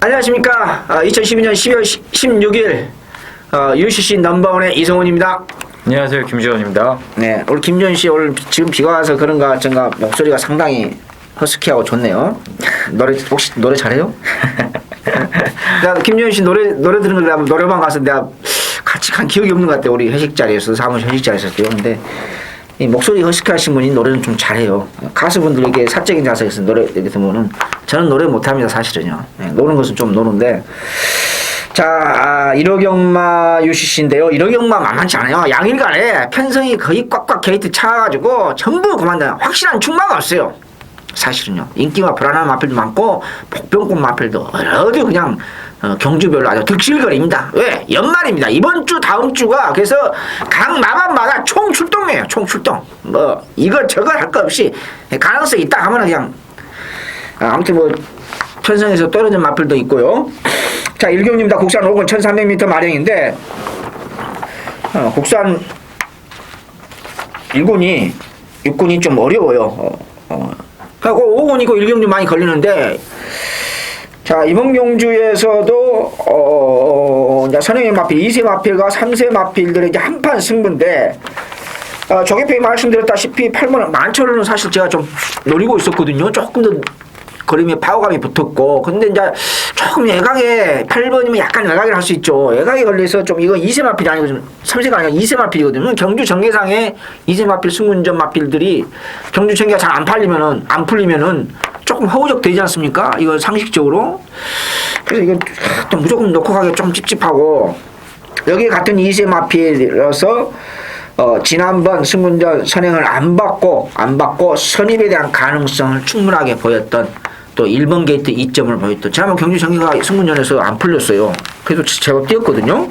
안녕하십니까. 2012년 12월 16일 UCC 넘버원의 이성훈입니다. 안녕하세요, 김지원입니다. 네, 우리 김지원 씨 오늘 지금 비가 와서 그런가 어쩐가 목소리가 상당히 허스키하고 좋네요. 혹시 노래 잘해요? 내가 김지원 씨 노래 들은 걸 내가 노래방 가서 내가 같이 간 기억이 없는 것 같아. 우리 회식 자리에서 사무실 회식 자리에서 근데 이 목소리 허스키하신 분이 노래는 좀 잘해요. 가수분들에게 사적인 자세에서 노래 들으면은 저는 노래 못합니다, 사실은요. 네, 노는 것은 좀 노는데. 자, 1호 경마 UCC인데요. 1호 경마 만만치 않아요. 양일간에 편성이 거의 꽉꽉 게이트 차가지고 전부 그만둬요. 확실한 충마가 없어요. 사실은요. 인기와 불안한 마필도 많고 복병꽃 마필도 어디 그냥 경주별로 아주 득실거리입니다. 왜? 연말입니다. 이번 주 다음 주가 그래서 각 마감마다 총 출동이에요. 총 출동. 뭐 이것저것 할 거 없이 가능성이 있다 하면 그냥 아무튼 뭐 편성에서 떨어진 마필도 있고요. 자, 일경입니다. 국산 5군 1300m 마령인데 국산 1군이 6군이 좀 어려워요. 그리고 5군이고 1경주 많이 걸리는데 자, 이번 경주에서도 선행의 마필, 2세 마필과 3세 마필들의 이제 한판 승부인데 저개표에 말씀드렸다시피 8번 만철로는 사실 제가 좀 노리고 있었거든요. 조금 더 걸음에 파워감이 붙었고 근데 이제 조금 외곽에 8번이면 약간 외곽을 할 수 있죠. 외곽에 걸려서 좀 이거 2세 마필이 아니고 좀 3세가 아니라 2세 마필이거든요. 경주 전개상에 2세 마필 승군전 마필들이 경주 전개가 잘 안 풀리면은 조금 허우적 되지 않습니까? 이거 상식적으로. 그래서 이건 또 무조건 놓고 가기 좀 찝찝하고 여기 같은 2세 마필이라서 지난번 승군전 선행을 안 받고 선입에 대한 가능성을 충분하게 보였던 또 1번 게이트 2점을 보였던 지난번 경주 전개가 승군전에서 안 풀렸어요. 그래도 제법 뛰었거든요.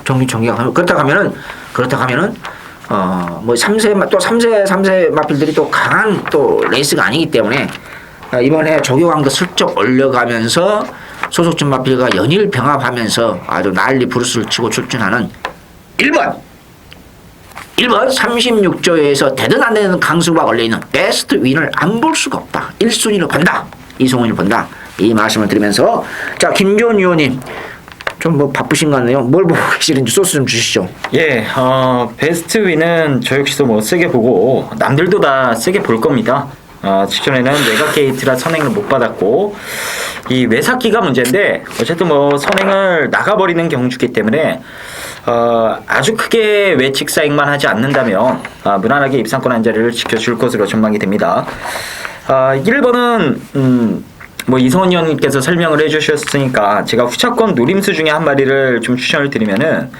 경주 전개가 그렇다고 하면은 뭐 3세 마필들이 또 강한 또 레이스가 아니기 때문에 이번에 조교광도 슬쩍 올려가면서 소속전 마필과 연일 병합하면서 아주 난리 부르스를 치고 출전하는 1번 36조에서 되든 안 되든 강수가 걸려있는 베스트 윈을 안 볼 수가 없다. 1순위로 본다. 이성훈을 본다. 이 말씀을 드리면서 자, 김지원 의원님 좀 뭐 바쁘신 것 같네요. 뭘 보고 계시는지 소스 좀 주시죠. 예, 베스트 윈은 저 역시도 뭐 세게 보고 남들도 다 세게 볼 겁니다. 직전에는 외곽 게이트라 선행을 못 받았고 이 외삭기가 문제인데 어쨌든 뭐 선행을 나가버리는 경주기 때문에 아주 크게 외측 사익만 하지 않는다면 무난하게 입상권 한 자리를 지켜줄 것으로 전망이 됩니다. 1번은 뭐 이성훈 의원님께서 설명을 해주셨으니까 제가 후차권 노림수 중에 한 마리를 좀 추천을 드리면은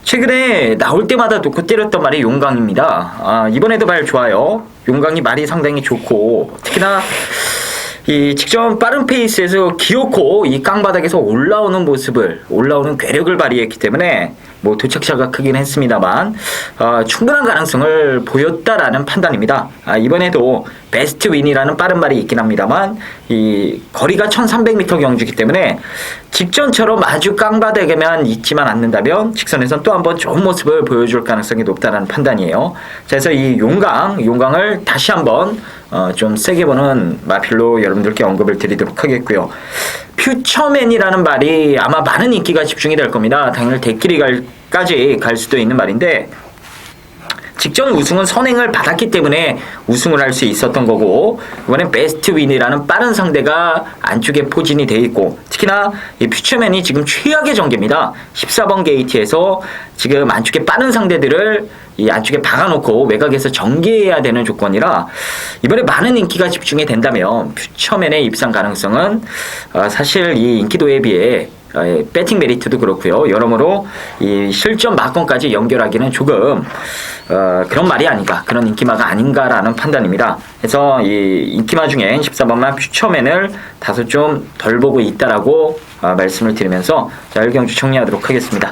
최근에 나올 때마다 놓고 때렸던 말이 용강입니다. 이번에도 말 좋아요. 용강이 말이 상당히 좋고 특히나 이 직전 빠른 페이스에서 기어코 이 깡바닥에서 올라오는 괴력을 발휘했기 때문에 뭐 도착차가 크긴 했습니다만 충분한 가능성을 보였다라는 판단입니다. 이번에도 베스트 윈이라는 빠른 말이 있긴 합니다만 이 거리가 1300m 경주이기 때문에 직전처럼 아주 깡바닥에만 있지만 않는다면 직선에선 또 한번 좋은 모습을 보여줄 가능성이 높다는 판단이에요. 그래서 이 용강을 다시 한번 좀 세게 보는 마필로 여러분들께 언급을 드리도록 하겠고요. 퓨처맨이라는 말이 아마 많은 인기가 집중이 될 겁니다. 당연히 대끼리까지 갈 수도 있는 말인데 직전 우승은 선행을 받았기 때문에 우승을 할 수 있었던 거고 이번엔 베스트 윈이라는 빠른 상대가 안쪽에 포진이 돼 있고 특히나 이 퓨처맨이 지금 최악의 전개입니다. 14번 게이트에서 지금 안쪽에 빠른 상대들을 이 안쪽에 박아놓고 외곽에서 전개해야 되는 조건이라 이번에 많은 인기가 집중이 된다면 퓨처맨의 입상 가능성은 사실 이 인기도에 비해 배팅 메리트도 그렇고요. 여러모로 이 실전 마건까지 연결하기는 조금 그런 말이 아닌가, 그런 인기마가 아닌가라는 판단입니다. 그래서 이 인기마 중에 14번만 퓨처맨을 다소 좀 덜 보고 있다라고 말씀을 드리면서 자, 1경주 정리하도록 하겠습니다.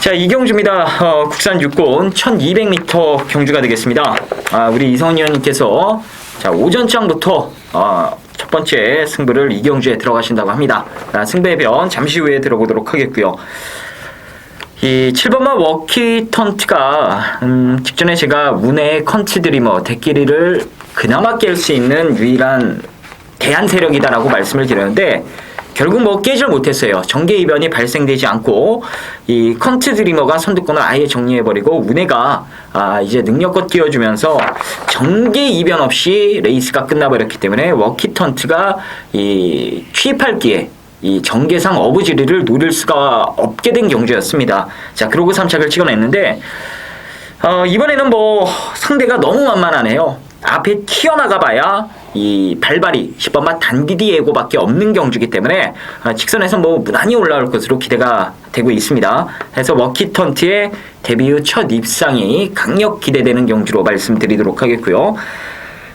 자, 이 경주입니다. 국산 6군 1200m 경주가 되겠습니다. 우리 이성훈 의원님께서 자, 오전장부터 첫 번째 승부를 이 경주에 들어가신다고 합니다. 승부의 변 잠시 후에 들어보도록 하겠고요. 이 7번마 워키턴트가 직전에 제가 문의 컨트드리머 대끼리를 그나마 깰 수 있는 유일한 대한 세력이다라고 말씀을 드렸는데 결국 뭐 깨질 못했어요. 정계 이변이 발생되지 않고 이 컨트 드리머가 선두권을 아예 정리해버리고 운해가 이제 능력껏 끼워주면서 정계 이변 없이 레이스가 끝나버렸기 때문에 워키턴트가 이 취입할 기에 이 정계상 어부지리를 노릴 수가 없게 된 경주였습니다. 자, 그러고 3착을 찍어냈는데 이번에는 뭐 상대가 너무 만만하네요. 앞에 튀어나가봐야 이 발발이 10번마 단디디 예고밖에 없는 경주기 때문에 직선에서 뭐 무난히 올라올 것으로 기대가 되고 있습니다. 그래서 워키턴트의 데뷔 후 첫 입상이 강력 기대되는 경주로 말씀드리도록 하겠고요.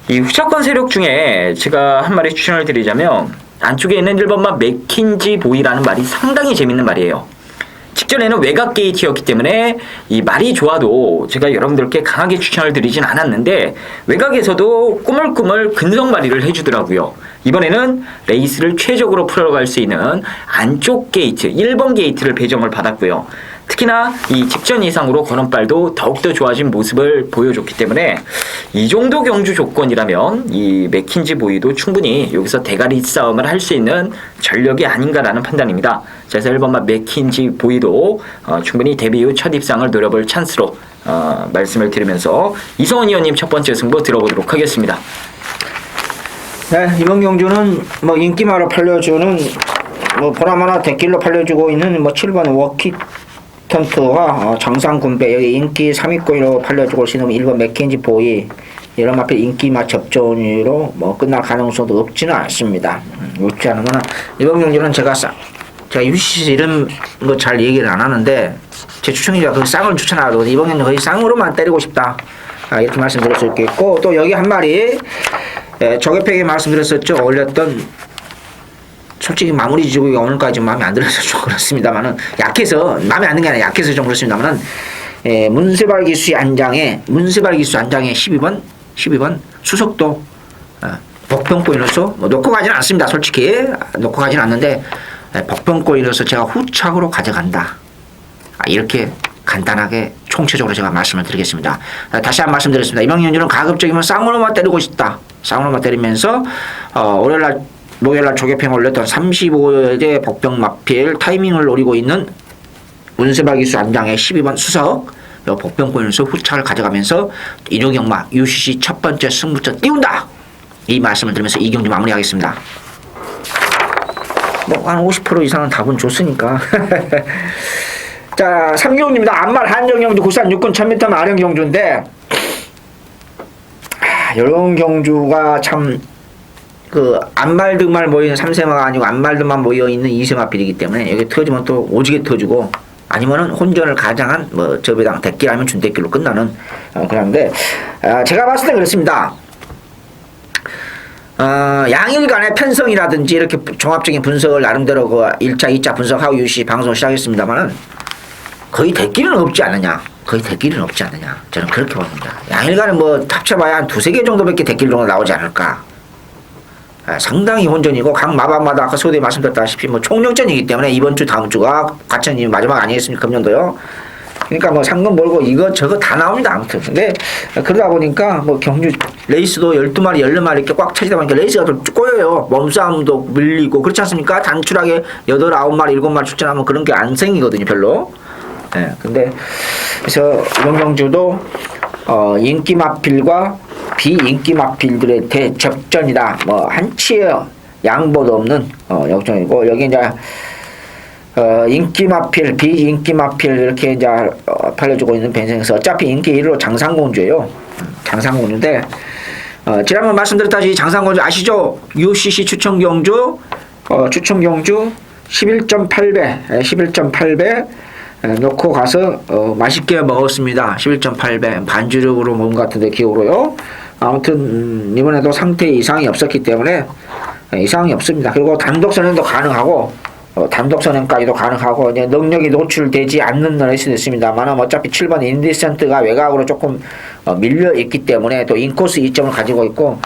이 후차권 세력 중에 제가 한 마리 추천을 드리자면 안쪽에 있는 1번마 맥킨지 보이라는 말이 상당히 재밌는 말이에요. 직전에는 외곽 게이트였기 때문에 이 말이 좋아도 제가 여러분들께 강하게 추천을 드리진 않았는데 외곽에서도 꾸물꾸물 근성발휘를 해주더라고요. 이번에는 레이스를 최적으로 풀어갈 수 있는 안쪽 게이트 1번 게이트를 배정을 받았고요. 특히나 이 직전 이상으로 걸음발도 더욱더 좋아진 모습을 보여줬기 때문에 이 정도 경주 조건이라면 이 맥킨지 보이도 충분히 여기서 대가리 싸움을 할 수 있는 전력이 아닌가라는 판단입니다. 그래서 1번마 맥킨지 보이도 충분히 데뷔 후 첫 입상을 노려볼 찬스로 말씀을 드리면서 이성원 의원님 첫 번째 승부 들어보도록 하겠습니다. 네, 이번 경주는 뭐 인기마로 팔려주는 뭐 보나마나 대길로 팔려주고 있는 뭐 7번 워키턴트와 장상군배 여기 인기 3위권으로 팔려주고 있는 1번 맥켄지 보이 이런 앞에 인기마 접전으로 뭐 끝날 가능성도 없지는 않습니다. 없지 않으면 이번 경주는 제가 UCC 이런 거 잘 얘기를 안 하는데 제 추천이자 그 쌍을 추천하거든요. 이번 경주 거의 쌍으로만 때리고 싶다. 이렇게 말씀드릴 수 있겠고 또 여기 한 마리 저격팩에 말씀드렸었죠. 올렸던 솔직히 마무리 지구가 오늘까지 마음에 안 들어서 좀 그렇습니다만은 약해서 마음에 안 드는 게 아니라 약해서 좀 그렇습니다만은 문세발 기수 안장에 12번 수석도 복병권이라서 뭐 놓고 가지는 않습니다. 솔직히 놓고 가지는 않는데 복병권이라서 제가 후착으로 가져간다. 이렇게 간단하게 총체적으로 제가 말씀을 드리겠습니다. 다시 한 번 말씀드렸습니다. 이번 경주는 가급적이면 쌍으로만 때리고 싶다. 쌍으로만 때리면서 월요일날 목요일날 조개평 올렸던 35대 복병 마필 타이밍을 노리고 있는 문세발 기수 안장의 12번 수석 복병권에서 후착을 가져가면서 이조경마 UCC 첫 번째 승부처 띄운다. 이 말씀을 드리면서 이 경주 마무리하겠습니다. 뭐 한 50% 이상은 답은 줬으니까. 자, 3경주입니다. 안말 한정경주 구산 6군 1000m 아령 경주인데 이런 경주가 참 그 안말등말 모이는 3세마가 아니고 안말등만 모여있는 2세마 필이기 때문에 여기 터지면 또 오지게 터지고 아니면은 혼전을 가장한 뭐 저배당 대길 아니면 준대길로 끝나는 그런데 제가 봤을 때 그렇습니다. 양일 간의 편성이라든지 이렇게 종합적인 분석을 나름대로 그 1차, 2차 분석하고 UCC 방송을 시작했습니다만은 거의 대길은 없지 않느냐. 거의 대길은 없지 않느냐. 저는 그렇게 봅니다. 양일 간에 뭐 합쳐봐야 한 2-3개 정도밖에 대길 정도 나오지 않을까. 상당히 혼전이고 각 마반마다 아까 소대에 말씀드렸다시피 뭐 총력전이기 때문에 이번 주 다음 주가 과천이 마지막 아니겠습니까? 금년도요. 그러니까 뭐 상금 몰고 이거 저거 다 나옵니다. 아무튼. 근데 그러다 보니까 뭐 경주 레이스도 12마리 14마리 이렇게 꽉 차지다 보니까 레이스가 좀 꼬여요. 몸싸움도 밀리고 그렇지 않습니까? 단출하게 8, 9마리 7마리 출전하면 그런 게 안 생기거든요. 별로. 네, 근데 그래서 이번 경주도 인기 마필과 비인기 마필들의 대접전이다. 뭐 한치의 양보도 없는 역전이고 여기 이제 인기 마필, 비인기 마필 이렇게 이제 팔려주고 있는 벤생에서 어차피 인기 1위로 장상공주예요. 장상공주인데 지난번 말씀드렸다시피 장상공주 아시죠? UCC 추천경주 11.8배 놓고 가서 맛있게 먹었습니다. 11.8배 반주력으로 먹은 것 같은데 기억으로요. 아무튼 이번에도 상태 이상이 없었기 때문에 이상이 없습니다. 그리고 단독 선행도 가능하고 단독 선행까지도 가능하고 이제 능력이 노출되지 않는 레이스도 있습니다만 어차피 7번 인디센트가 외곽으로 조금 밀려 있기 때문에 또 인코스 2점을 가지고 있고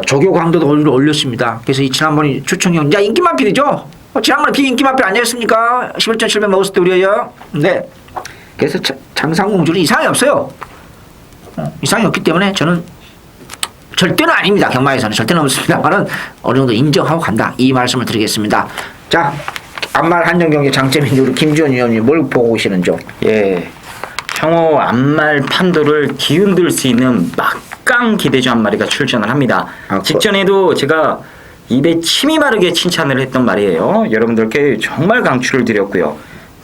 조교 강도도 올렸습니다. 그래서 이 지난번에 추천경 인기 마필이죠. 지난번에 비인기 마필 아니었습니까? 11.7배 먹었을 때 우리요. 네. 그래서 장상공주는 이상이 없어요. 이상이 없기 때문에 저는 절대는 아닙니다. 경마에서는 절대는 없습니다만은 어느 정도 인정하고 간다. 이 말씀을 드리겠습니다. 자, 안말 한정 경기 장점인데 우리 김지원 위원님 뭘 보고 계시는지요? 예. 향후 앞말 판도를 뒤흔들 수 있는 막강 기대주 한 마리가 출전을 합니다. 직전에도 제가 입에 침이 마르게 칭찬을 했던 말이에요. 여러분들께 정말 강추를 드렸고요.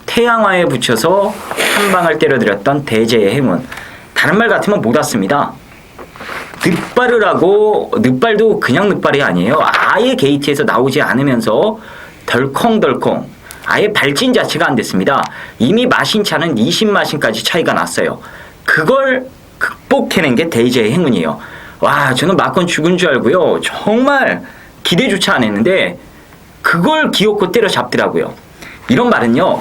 태양화에 붙여서 한 방을 때려드렸던 대제의 행운. 다른 말 같으면 못 왔습니다. 늑발을 하고 늑발도 그냥 늑발이 아니에요. 아예 게이트에서 나오지 않으면서 덜컹덜컹 아예 발진 자체가 안 됐습니다. 이미 마신 차는 20마신까지 차이가 났어요. 그걸 극복해낸 게 대제의 행운이에요. 와, 저는 막건 죽은 줄 알고요. 정말 기대조차 안 했는데 그걸 기어코 때려잡더라고요. 이런 말은요.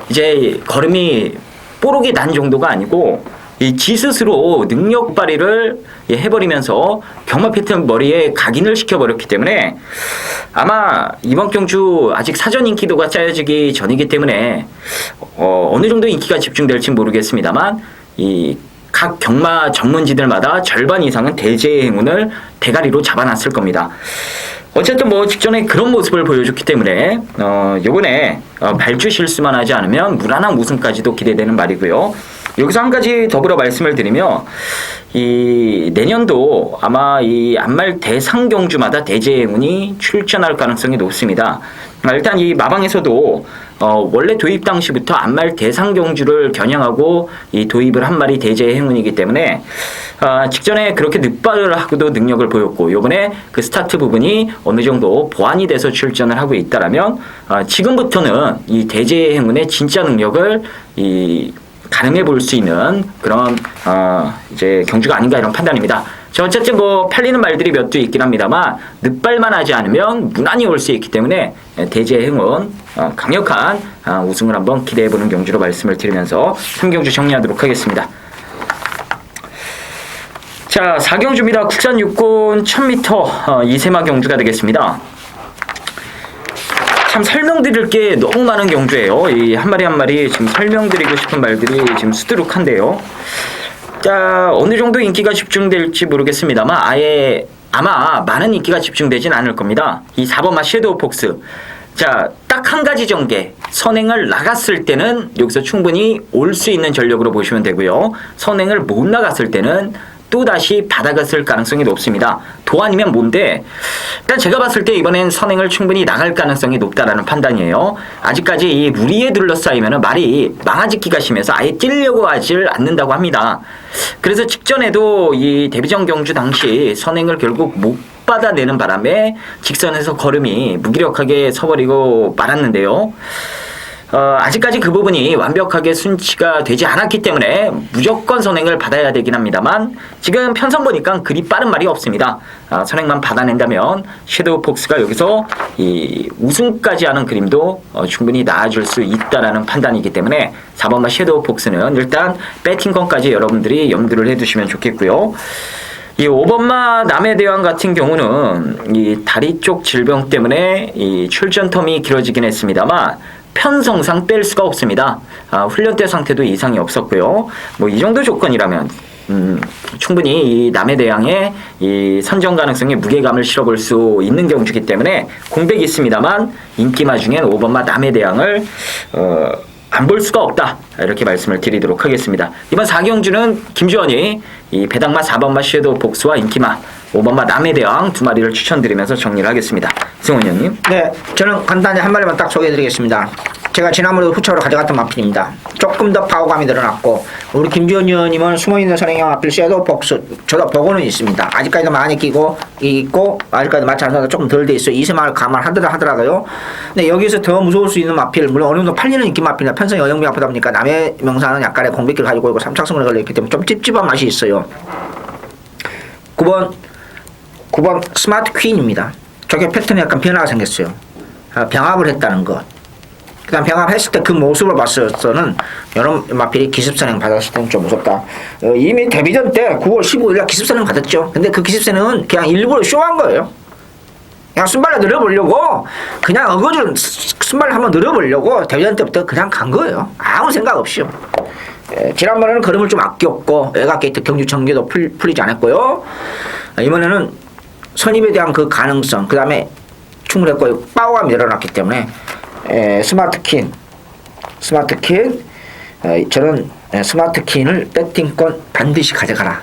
이제 걸음이 뽀록이 난 정도가 아니고 지 스스로 능력 발휘를 해버리면서 경마 패턴 머리에 각인을 시켜버렸기 때문에 아마 이번 경주 아직 사전 인기도가 짜여지기 전이기 때문에 어느 정도 인기가 집중될지 모르겠습니다만 이 각 경마 전문지들마다 절반 이상은 대제의 행운을 대가리로 잡아놨을 겁니다. 어쨌든 뭐 직전에 그런 모습을 보여줬기 때문에 요번에 발주 실수만 하지 않으면 무난한 우승까지도 기대되는 말이고요. 여기서 한 가지 더불어 말씀을 드리면 이 내년도 아마 이 안말 대상 경주마다 대제의 행운이 출전할 가능성이 높습니다. 일단 이 마방에서도 원래 도입 당시부터 안말 대상 경주를 겨냥하고 이 도입을 한 말이 대제의 행운이기 때문에 직전에 그렇게 늑발을 하고도 능력을 보였고 요번에 그 스타트 부분이 어느 정도 보완이 돼서 출전을 하고 있다라면 지금부터는 이 대제의 행운의 진짜 능력을 이 가늠해 볼 수 있는 그런 이제 경주가 아닌가 이런 판단입니다. 어쨌든 뭐 팔리는 말들이 몇 두 있긴 합니다만 늑발만 하지 않으면 무난히 올 수 있기 때문에 대제의 행운 강력한 우승을 한번 기대해보는 경주로 말씀을 드리면서 3경주 정리하도록 하겠습니다. 자, 4경주입니다. 국산 육군 1000m 이세마 경주가 되겠습니다. 참 설명드릴 게 너무 많은 경주예요. 이 한 마리 한 마리 지금 설명드리고 싶은 말들이 지금 수두룩한데요. 자, 어느 정도 인기가 집중될지 모르겠습니다만 아마 많은 인기가 집중되진 않을 겁니다. 이 4번마 섀도우 폭스. 자, 딱 한 가지 전개. 선행을 나갔을 때는 여기서 충분히 올 수 있는 전력으로 보시면 되고요. 선행을 못 나갔을 때는 또다시 바닥을 가능성이 높습니다. 도 아니면 뭔데? 일단 제가 봤을 때 이번엔 선행을 충분히 나갈 가능성이 높다라는 판단이에요. 아직까지 이 무리에 둘러싸이면 말이 망아짓기가 심해서 아예 뛰려고 하질 않는다고 합니다. 그래서 직전에도 이 데뷔전 경주 당시 선행을 결국 못 받아내는 바람에 직선에서 걸음이 무기력하게 서버리고 말았는데요. 아직까지 그 부분이 완벽하게 순치가 되지 않았기 때문에 무조건 선행을 받아야 되긴 합니다만 지금 편성 보니까 그리 빠른 말이 없습니다. 선행만 받아낸다면 섀도우 폭스가 여기서 이 우승까지 하는 그림도 충분히 나아줄 수 있다라는 판단이기 때문에 4번마 섀도우 폭스는 일단 배팅권까지 여러분들이 염두를 해두시면 좋겠고요. 이 5번마 남해대왕 같은 경우는 이 다리 쪽 질병 때문에 이 출전 텀이 길어지긴 했습니다만 편성상 뺄 수가 없습니다. 훈련 때 상태도 이상이 없었고요. 뭐 이 정도 조건이라면 충분히 이 남해대왕의 이 선정 가능성에 무게감을 실어볼 수 있는 경주이기 때문에 공백이 있습니다만 인기마 중엔 5번마 남해대왕을 안 볼 수가 없다. 이렇게 말씀을 드리도록 하겠습니다. 이번 4경주는 김주원이 이 배당마 4번마 섀도우 폭스와 인기마 5번마 남해대왕 두 마리를 추천드리면서 정리를 하겠습니다. 승원 형님. 네, 저는 간단히 한 마리만 딱 소개해드리겠습니다. 제가 지난번에도 후차로 가져갔던 마필입니다. 조금 더 파워감이 늘어났고 우리 김지원 의원님은 숨어있는 선행형 마필 섀도우 폭스 저도 보고는 있습니다. 아직까지도 많이 끼고 있고 아직까지도 마치 않아서 조금 덜 돼 있어요. 이세마를 감안하더라도요. 근데 여기서 더 무서울 수 있는 마필 물론 어느 정도 팔리는 인기 마필이나 편성이 어영비 아프다 보니까 남의 명사는 약간의 공백기를 가지고 있고 삼착성을 걸려있기 때문에 좀 찝찝한 맛이 있어요. 9번 스마트 퀸입니다. 저게 패턴이 약간 변화가 생겼어요. 병합을 했다는 것. 그다음 병합했을 때 그 모습을 봤어서는 이런 마필이 기습선행 받았을 때는 좀 무섭다. 이미 데뷔전 때 9월 15일날 기습선행 받았죠. 근데 그 기습선행은 그냥 일부러 쇼한 거예요. 그냥 순발을 늘어보려고 그냥 어거지로 순발을 한번 늘어보려고 데뷔전 때부터 그냥 간 거예요. 아무 생각 없이요. 지난번에는 걸음을 좀 아꼈고 외곽 게이트 경주 전개도 풀리지 않았고요. 이번에는 선입에 대한 그 가능성, 그 다음에 충분했고 파워가 늘어났기 때문에 스마트킨 저는 스마트킨을 배팅권 반드시 가져가라.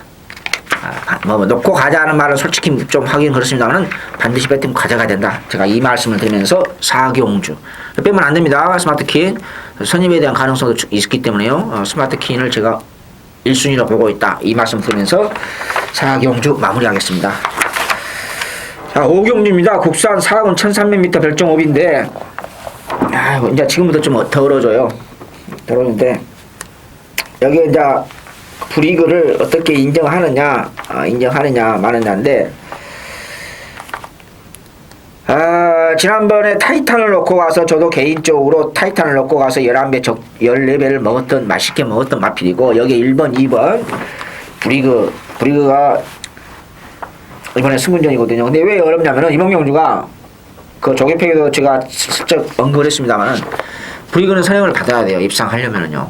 뭐 놓고 가자는 말은 솔직히 좀 하긴 그렇습니다만 반드시 배팅 가져가야 된다. 제가 이 말씀을 드리면서 사경주 빼면 안 됩니다. 스마트킨 선입에 대한 가능성도 있기 때문에요. 스마트킨을 제가 1순위로 보고 있다. 이 말씀 드리면서 사경주 마무리하겠습니다. 자, 오경주입니다. 국산 4군 1300m 별정옵인데 이제 지금부터 좀 더러워져요. 더러운데 여기 이제 브리그를 어떻게 인정하느냐 마느냐인데 지난번에 타이탄을 넣고 가서 저도 개인적으로 타이탄을 넣고 가서 11배 14배를 맛있게 먹었던 마필이고 여기 1번 2번 브리그가 이번에 승군전이거든요. 근데 왜 어렵냐면은 이봉경주가 그 조개팩에도 제가 슬쩍 언급을 했습니다만은 브리그는 선행을 받아야 돼요. 입상하려면은요.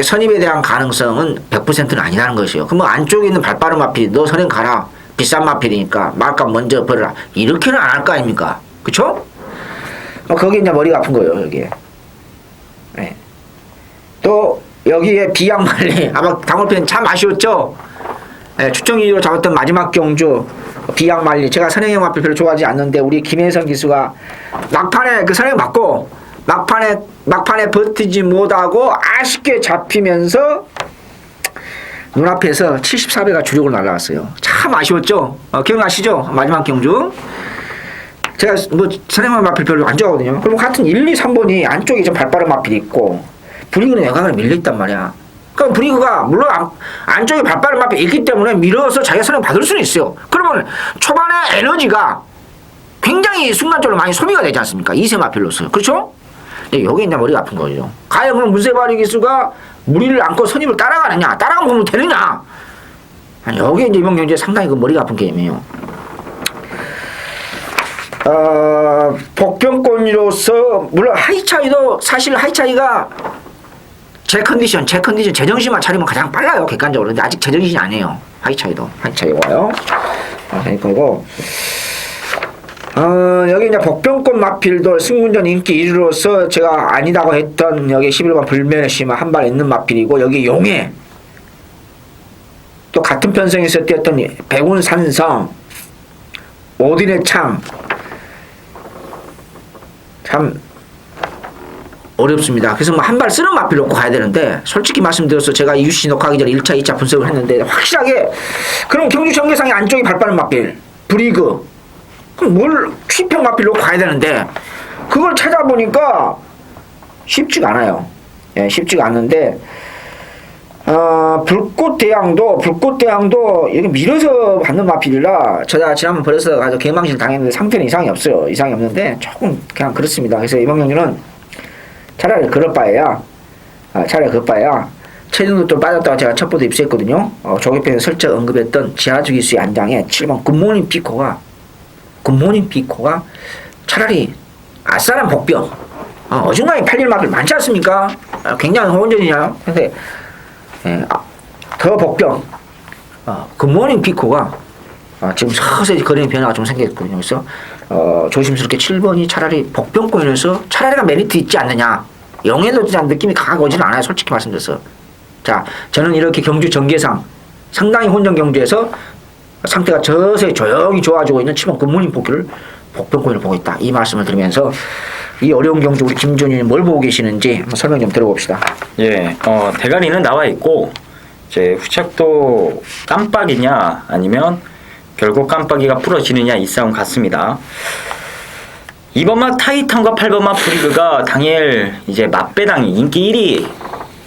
선입에 대한 가능성은 100%는 아니라는 것이요. 그럼 안쪽에 있는 발빠른 마필이 너 선행 가라. 비싼 마필이니까 말값 먼저 벌어라. 이렇게는 안 할 거 아닙니까? 그쵸? 거기 이제 머리가 아픈 거예요. 여기에. 네. 또 여기에 비양말리 아마 당월편 참 아쉬웠죠? 네, 추정이로 잡았던 마지막 경주 비양말리 제가 선행형 마필 별로 좋아하지 않는데 우리 김혜성 기수가 막판에 그 선행 맞고 막판에 버티지 못하고 아쉽게 잡히면서 눈앞에서 74배가 주력으로 날아갔어요. 참 아쉬웠죠? 기억나시죠? 마지막 경주. 제가 뭐 선행형 마필 별로 안 좋아하거든요. 그럼 같은 1, 2, 3번이 안쪽에 좀 발빠른 마필이 있고 브리그는 외곽을 밀려있단 말이야. 그럼 브리그가 물론 안쪽에 발빠른 마필이 있기 때문에 밀어서 자기가 선행 받을 수는 있어요. 그러면 초반에 에너지가 굉장히 순간적으로 많이 소비가 되지 않습니까? 2세 마필로서. 그렇죠? 여기 이제 머리가 아픈 거죠. 과연 그럼 문세발이 기수가 무리를 안고 선입을 따라가느냐, 따라가면 되느냐. 여기 이제 이번 경기에 상당히 그 머리가 아픈 게임이에요. 복병권으로서 물론 하이차이도 사실 하이차이가 제 컨디션, 제정신만 차리면 가장 빨라요. 객관적으로. 근데 아직 제정신이 아니에요. 하이차이 와요. 그리고 여기 이제 복병권 마필도 승군전 인기 1위로서 제가 아니다고 했던 여기 11번 불면시마 한 발 있는 마필이고 여기 용해 또 같은 편성에서 뛰었던 백운산성 오딘의 참 어렵습니다. 그래서 뭐 한 발 쓰는 마필 놓고 가야 되는데 솔직히 말씀드려서 제가 UC 녹화하기 전에 1차, 2차 분석을 했는데 확실하게 그럼 경주 전개상의 안쪽이 발 빠른 마필 브리그 그럼 뭘 휘평 마필 놓고 가야 되는데 그걸 찾아보니까 쉽지가 않아요. 예, 쉽지가 않는데 불꽃대양도 여기 밀어서 받는 마필이라 제가 지난번 버려서 가서 개망실 당했는데 상태는 이상이 없어요. 이상이 없는데 조금 그냥 그렇습니다. 그래서 이번 경기는 차라리 그럴 바에야 체중도 좀 빠졌다가 제가 첫 번째 입수했거든요. 조개편에 슬쩍 언급했던 지하주기수의 안장에 7번 굿모닝 피코가 차라리 아싸란 복병 어중간히 팔릴 마필 많지 않습니까? 굉장히 호언전이냐. 근데 더 복병 굿모닝 피코가 지금 서서히 거리의 변화가 좀 생겼거든요. 그래서 조심스럽게 7번이 차라리 복병권에서 차라리가 메리트 있지 않느냐. 영예도 느낌이 강하게 오지는 않아요. 솔직히 말씀드려서. 자, 저는 이렇게 경주 전개상 상당히 혼전 경주에서 상태가 서서히 조용히 좋아지고 있는 7번 굿모닝 포기를 복병권을 보고 있다. 이 말씀을 드리면서 이 어려운 경주 우리 김준희는 뭘 보고 계시는지 한번 설명 좀 들어봅시다. 예, 대가리는 나와 있고 이제 후착도 깜빡이냐 아니면 결국 깜빡이가 부러지느냐 이 싸움 같습니다. 2번마 타이탄과 8번마 브리그가 당일 이제 맞배당이 인기 1위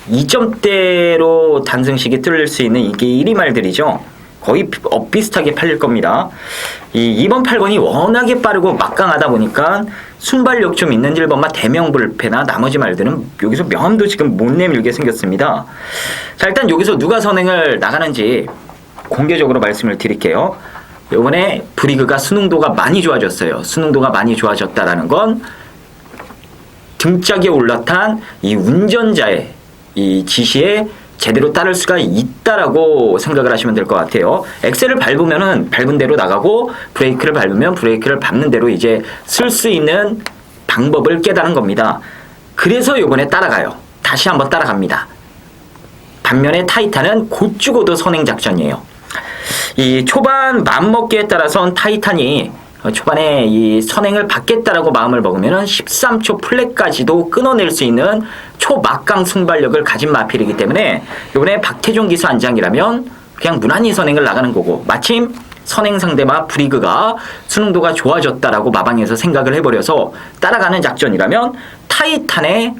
2점대로 단승식이 뚫릴 수 있는 인기 1위 말들이죠. 거의 비슷하게 팔릴 겁니다. 이 2번 8번이 워낙에 빠르고 막강하다 보니까 순발력 좀 있는 1번마 대명불패나 나머지 말들은 여기서 명함도 지금 못 내밀게 생겼습니다. 자, 일단 여기서 누가 선행을 나가는지 공개적으로 말씀을 드릴게요. 이번에 브리그가 수능도가 많이 좋아졌어요. 수능도가 많이 좋아졌다라는 건 등짝에 올라탄 이 운전자의 이 지시에 제대로 따를 수가 있다라고 생각을 하시면 될 것 같아요. 엑셀을 밟으면은 밟은 대로 나가고 브레이크를 밟으면 브레이크를 밟는 대로 이제 쓸 수 있는 방법을 깨달은 겁니다. 그래서 요번에 따라가요. 다시 한번 따라갑니다. 반면에 타이탄은 곧 죽어도 선행 작전이에요. 이 초반 마음먹기에 따라선 타이탄이 초반에 이 선행을 받겠다라고 마음을 먹으면 13초 플랫까지도 끊어낼 수 있는 초막강 순발력을 가진 마필이기 때문에 이번에 박태종 기수 안장이라면 그냥 무난히 선행을 나가는 거고, 마침 선행 상대마 브리그가 수능도가 좋아졌다라고 마방에서 생각을 해버려서 따라가는 작전이라면 타이탄의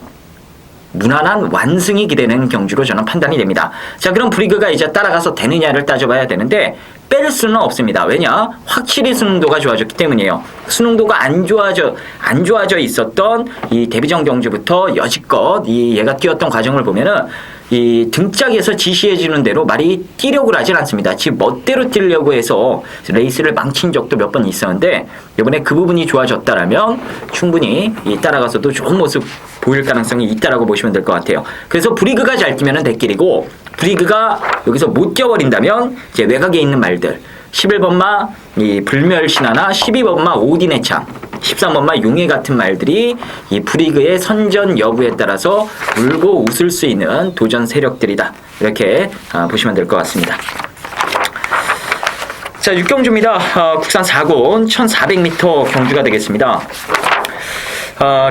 무난한 완승이 기대되는 경주로 저는 판단이 됩니다. 자, 그럼 브리그가 이제 따라가서 되느냐를 따져봐야 되는데 뺄 수는 없습니다. 왜냐? 확실히 수능도가 좋아졌기 때문이에요. 수능도가 안 좋아져 있었던 이 데뷔전 경주부터 여지껏 이 얘가 뛰었던 과정을 보면은 이 등짝에서 지시해주는 대로 말이 뛰려고 하진 않습니다. 지 멋대로 뛰려고 해서 레이스를 망친 적도 몇 번 있었는데 이번에 그 부분이 좋아졌다라면 충분히 이 따라가서도 좋은 모습 보일 가능성이 있다라고 보시면 될 것 같아요. 그래서 브리그가 잘 뛰면 대길이고, 브리그가 여기서 못 뛰어버린다면 이제 외곽에 있는 말들 11번마 이 불멸신화나 12번마 오딘의 창, 13번마 용해 같은 말들이 이 브리그의 선전 여부에 따라서 울고 웃을 수 있는 도전 세력들이다. 이렇게 보시면 될 것 같습니다. 자, 6경주입니다. 국산 4곤 1400m 경주가 되겠습니다.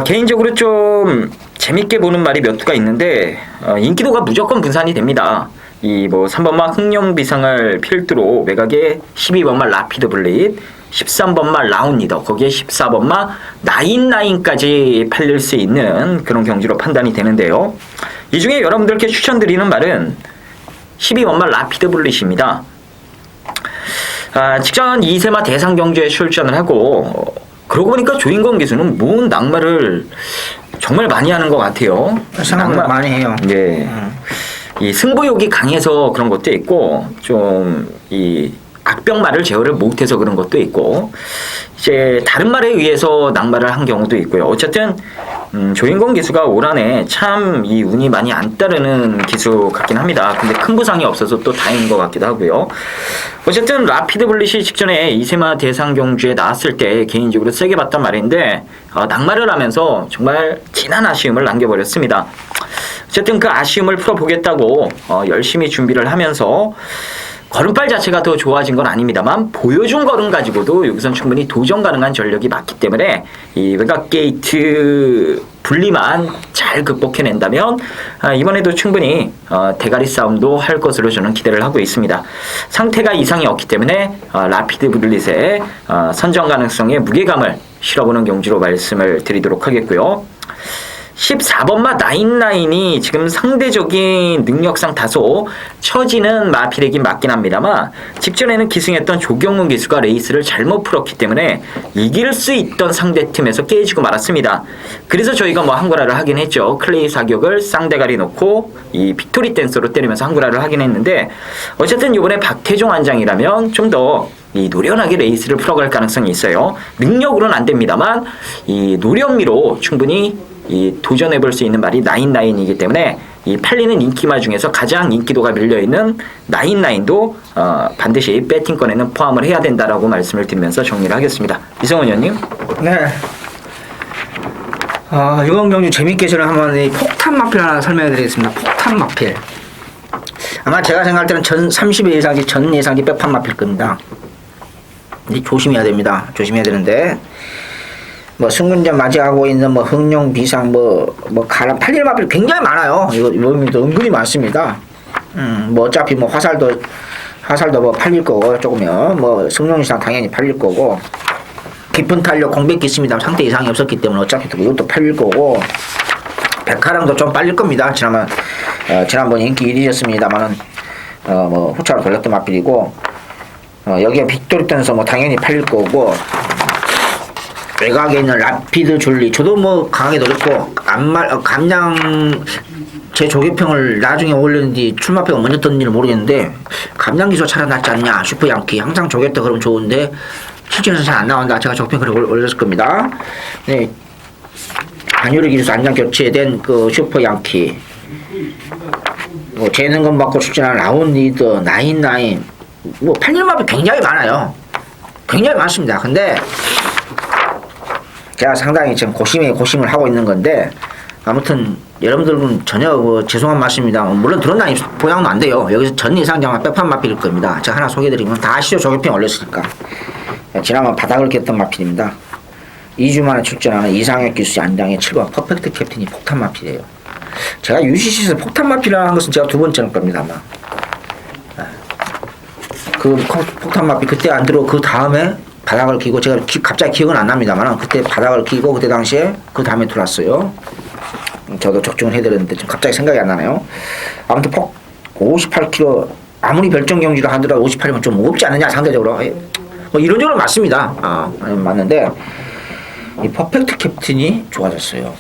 개인적으로 좀 재밌게 보는 말이 몇 두가 있는데 인기도가 무조건 분산이 됩니다. 이 뭐 3번마 흑룡비상을 필두로 외곽에 12번마 라피드 블레이드, 13번마 라운리더, 거기에 14번마 나인나인까지 팔릴 수 있는 그런 경주로 판단이 되는데요. 이 중에 여러분들께 추천드리는 말은 12번마 라피드 블레이드입니다. 직전 2세마 대상 경주에 출전을 하고, 그러고 보니까 조인권 기수는 모은 낙마를 정말 많이 하는 것 같아요. 생각보다 많이 해요. 예. 이 승부욕이 강해서 그런 것도 있고, 좀 이 악병말을 제어를 못해서 그런 것도 있고, 이제 다른 말에 의해서 낙마를 한 경우도 있고요. 어쨌든 조인권 기수가 올 한해 참 이 운이 많이 안 따르는 기수 같긴 합니다. 근데 큰 부상이 없어서 또 다행인 것 같기도 하고요. 어쨌든 라피드 블릿이 직전에 이세마 대상 경주에 나왔을 때 개인적으로 세게 봤단 말인데 낙마를 하면서 정말 진한 아쉬움을 남겨버렸습니다. 어쨌든 그 아쉬움을 풀어보겠다고 열심히 준비를 하면서 걸음발 자체가 더 좋아진 건 아닙니다만 보여준 걸음 가지고도 여기선 충분히 도전 가능한 전력이 맞기 때문에 이 외곽 게이트 분리만 잘 극복해낸다면 이번에도 충분히 대가리 싸움도 할 것으로 저는 기대를 하고 있습니다. 상태가 이상이 없기 때문에 라피드 블릿의 선정 가능성에 무게감을 실어보는 경주로 말씀을 드리도록 하겠고요. 14번마 나인나인이 지금 상대적인 능력상 다소 처지는 마필이긴 맞긴 합니다만 직전에는 기승했던 조경문 기수가 레이스를 잘못 풀었기 때문에 이길 수 있던 상대팀에서 깨지고 말았습니다. 그래서 저희가 뭐 한구라를 하긴 했죠. 클레이 사격을 쌍대가리 놓고 이 빅토리 댄서로 때리면서 한구라를 하긴 했는데, 어쨌든 이번에 박태종 안장이라면 좀 더 이 노련하게 레이스를 풀어갈 가능성이 있어요. 능력으로는 안 됩니다만 이 노련미로 충분히 이 도전해볼 수 있는 말이 나인나인이기 때문에 이 팔리는 인기말 중에서 가장 인기도가 밀려있는 나인나인도 반드시 배팅권에는 포함을 해야 된다라고 말씀을 드리면서 정리를 하겠습니다. 이성훈 의원님. 네. 이번 경주 재밌게 저는 한번 이 폭탄 마필 하나 설명해 드리겠습니다. 폭탄 마필. 아마 제가 생각할 때는 전 30회 예상기 전 예상기 백판 마필 겁니다. 조심해야 됩니다. 조심해야 되는데 뭐 승근전 맞이하고 있는 뭐 흑룡 비상 뭐 가람 8일 마필 굉장히 많아요. 이거 은근히 많습니다. 뭐 어차피 뭐 화살도 뭐 팔릴 거고, 조금면 뭐 승룡 이상 당연히 팔릴 거고, 깊은 탄력 공백기 있습니다. 상태 이상이 없었기 때문에 어차피 또 이것도 팔릴 거고, 백화랑도 좀 빨릴 겁니다. 지난번 인기 1위였습니다만은 뭐 후차로 돌렸던 마필이고, 여기에 빅토리 댄서 뭐 당연히 팔릴 거고, 외곽에 있는 라피드 줄리 저도 뭐 강하게 노렸고, 감량 제 조개평을 나중에 올렸는지 출마표가 먼저 떴는지는 모르겠는데 감량 기소 차라리 낫지 않냐, 슈퍼 양키 항상 조개때 그러면 좋은데 실전에서 잘 안 나온다. 제가 조개평 글을 올렸을 겁니다. 네, 한유리 기수 안장 교체된 그 슈퍼 양키 뭐 재능금 받고 출전하는 라운리더, 나인나인, 뭐 팔리는 마필 굉장히 많아요. 굉장히 많습니다. 근데 제가 상당히 지금 고심을 하고 있는 건데 아무튼 여러분들은 전혀 죄송한 말씀입니다. 물론 드러나니 보장도 안 돼요. 여기서 전 이상장만 백판 마필일 겁니다. 제가 하나 소개해드리면 다 아시죠? 조교평 올렸으니까. 지난번 바닥을 깼던 마필입니다. 2주 만에 출전하는 이상혁 기수 안장의 7번 퍼펙트 캡틴이 폭탄 마필이에요. 제가 UCC에서 폭탄 마필이라는 것은 제가 두 번째일 겁니다 아마. 그 폭탄 마필 그때 안 들어오고 그 다음에 바닥을 끼고 제가 갑자기 기억은 안 납니다만 그때 바닥을 끼고 그때 당시에 그 다음에 들어왔어요. 저도 적중을 해드렸는데 좀 갑자기 생각이 안 나네요. 아무튼 58kg 아무리 별정 경주를 하더라도 58이면 좀 무겁지 않느냐 상대적으로 뭐 이런저런 맞습니다. 맞는데 이 퍼펙트 캡틴이 좋아졌어요.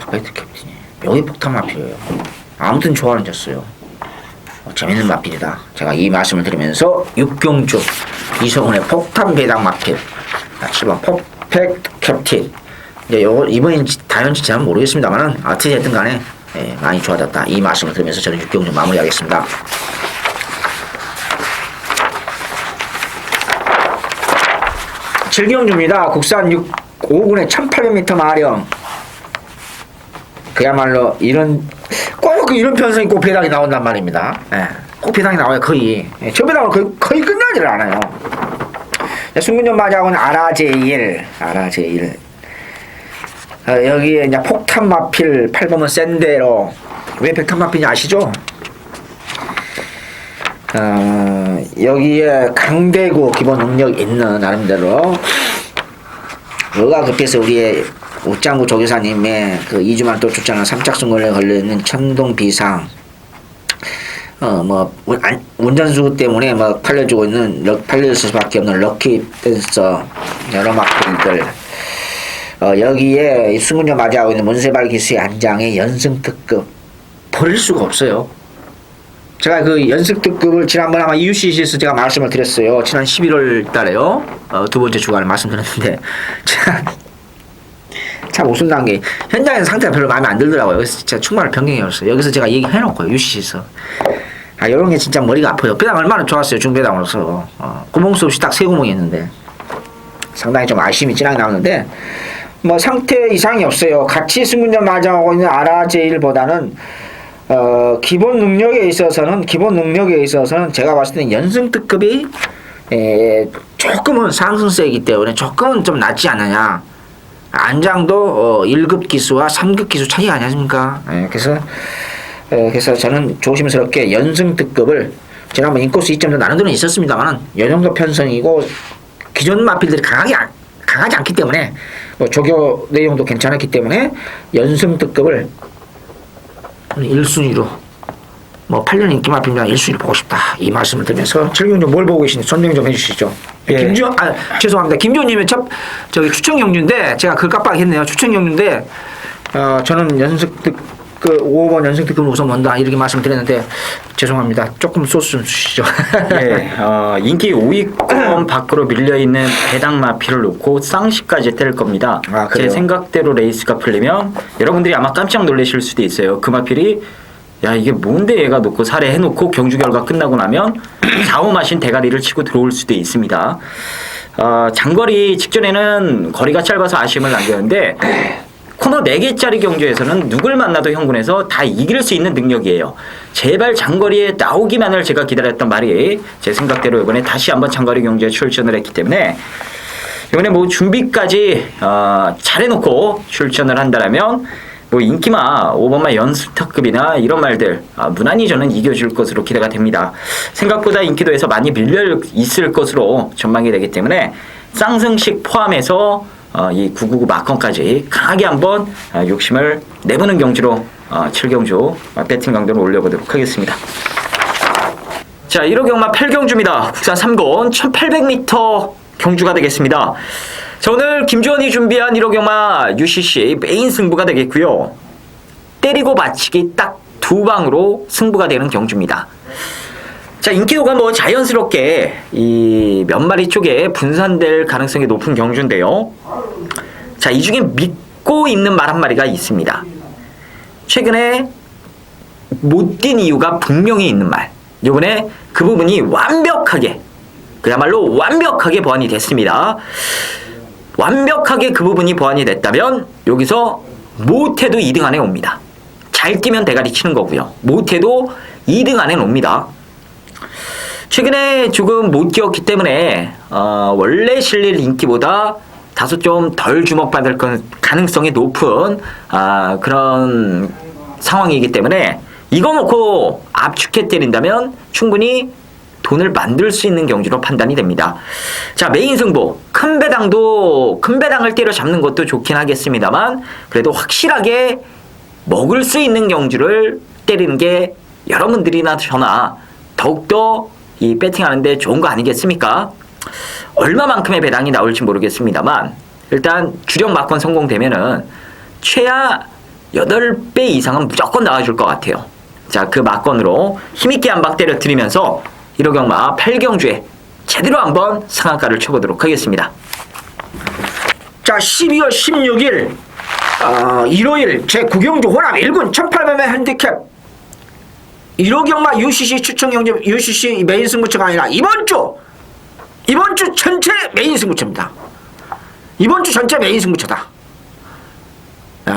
퍼펙트 캡틴이 여기 폭탄 마필이에요. 아무튼 좋아졌어요. 재밌는 마필이다. 제가 이 말씀을 드리면서 육경주 이성훈의 폭탄 배당 마필 7번 퍼펙트 캡틴 이제 요거 이번엔 다현지 잘 모르겠습니다만은 어떻게 됐든 간에 많이 좋아졌다. 이 말씀을 드리면서 저는 육경주 마무리하겠습니다. 7경주입니다. 국산 5군의 1800m 마령. 그야말로 이런 편성이 꼭 배당이 나온단 말입니다. 꼭 배당이 나와요. 거의 저 배당은 거의 끝나지를 않아요. 순군전 마자고는 아라제일 여기에 이제 폭탄 마필 8번은 샌데로. 왜 폭탄 마필인지 아시죠? 여기에 강대구 기본 능력 있는 나름대로 뭐가 급해서 우리의 우짱구 조교사님의 그 2주만 또 출전한 삼착순간에 걸려있는 천동 비상 뭐 운전수 때문에 뭐 팔려줄 수밖에 없는 럭키 댄서 여러 마필들 여기에 승군전 맞이하고 있는 문세발 기수의 안장의 연승 특급 버릴 수가 없어요. 제가 그 연승 특급을 지난번 아마 UCC에서 제가 말씀을 드렸어요. 지난 11월 달에요. 두 번째 주간에 말씀드렸는데 참 웃음난 게 현장에서 상태가 별로 마음에 안 들더라고요. 그래서 진짜 충만을 변경해줬어요. 여기서 제가 얘기해놓고요. UCC에서 이런 게 진짜 머리가 아파요. 배당 얼마나 좋았어요. 중배당으로서 구멍 수 없이 딱 세 구멍이 있는데 상당히 좀 아쉬움이 진하게 나오는데 뭐 상태 이상이 없어요. 같이 승군전 마장하고 있는 아라제일보다는 기본 능력에 있어서는 제가 봤을 때는 연승 특급이 조금은 상승세이기 때문에 조금은 좀 낫지 않느냐. 안장도 1급 기수와 3급 기수 차이 아니십니까? 그래서 저는 조심스럽게 연승 특급을 지난번 인코스 2점도 나는 데는 있었습니다만 이 정도 편성이고 기존 마필들이 강하지 않기 때문에 뭐 조교 내용도 괜찮았기 때문에 연승 특급을 1순위로 뭐 8년 인기 마필이면 1순위로 보고 싶다. 이 말씀을 드리면서 철경주 뭘 보고 계시는지 설명 좀 해주시죠. 예. 죄송합니다. 김주호님의 저기 추천 경주인데 제가 그걸 깜빡했네요. 추천 경주인데 저는 그 5번 연승 특급을 우선 본다 이렇게 말씀드렸는데 죄송합니다. 조금 소스 좀 주시죠. 예, 인기 5위권 밖으로 밀려있는 배당 마필을 놓고 쌍시까지 때릴 겁니다. 제 생각대로 레이스가 풀리면 여러분들이 아마 깜짝 놀라실 수도 있어요. 그 마필이 야 이게 뭔데 얘가 놓고 살해해놓고 경주 결과 끝나고 나면 4호 마신 대가리를 치고 들어올 수도 있습니다. 장거리 직전에는 거리가 짧아서 아쉬움을 남겼는데 코너 4개짜리 경주에서는 누굴 만나도 형군에서 다 이길 수 있는 능력이에요. 제발 장거리에 나오기만을 제가 기다렸던 말이 제 생각대로 이번에 다시 한번 장거리 경주에 출전을 했기 때문에 이번에 뭐 준비까지 잘해놓고 출전을 한다라면 뭐 인기마 5번마 연습特급이나 이런 말들 무난히 저는 이겨줄 것으로 기대가 됩니다. 생각보다 인기도에서 많이 밀려 있을 것으로 전망이 되기 때문에 쌍승식 포함해서 이 999 마컨까지 강하게 한번 욕심을 내보는 경주로 7경주 배팅 강도를 올려보도록 하겠습니다. 자 1호 경마 8경주입니다. 국산 3권 1800m 경주가 되겠습니다. 자 오늘 김주원이 준비한 1호 경마 UCC 메인 승부가 되겠고요. 때리고 맞히기 딱 2방으로 승부가 되는 경주입니다. 자 인기도가 뭐 자연스럽게 이 몇 마리 쪽에 분산될 가능성이 높은 경주인데요. 자 이 중에 믿고 있는 말 한 마리가 있습니다. 최근에 못 뛴 이유가 분명히 있는 말. 이번에 그 부분이 완벽하게, 그야말로 완벽하게 보완이 됐습니다. 완벽하게 그 부분이 보완이 됐다면 여기서 못해도 2등 안에 옵니다. 잘 뛰면 대가리 치는 거고요. 못해도 2등 안에 옵니다. 최근에 조금 못 뛰었기 때문에 원래 실릴 인기보다 다소 좀 덜 주목받을 가능성이 높은 그런 상황이기 때문에 이거 놓고 압축해 때린다면 충분히 돈을 만들 수 있는 경주로 판단이 됩니다. 자, 메인 승부. 큰 배당을 때려잡는 것도 좋긴 하겠습니다만 그래도 확실하게 먹을 수 있는 경주를 때리는 게 여러분들이나 저나 더욱더 이 배팅하는데 좋은 거 아니겠습니까? 얼마만큼의 배당이 나올지 모르겠습니다만 일단 주력 막권 성공되면은 최하 8배 이상은 무조건 나와줄 것 같아요. 자, 그 막권으로 힘있게 한 박 때려드리면서 1호 경마 8경주에 제대로 한번 상한가를 쳐보도록 하겠습니다. 자, 12월 16일 일요일 제9경주 호남 1군 1800매 핸디캡 1호 경마 UCC 추천 경주 UCC 메인 승부처가 아니라 이번 주 전체 메인 승부처입니다. 이번 주 전체 메인 승부처다.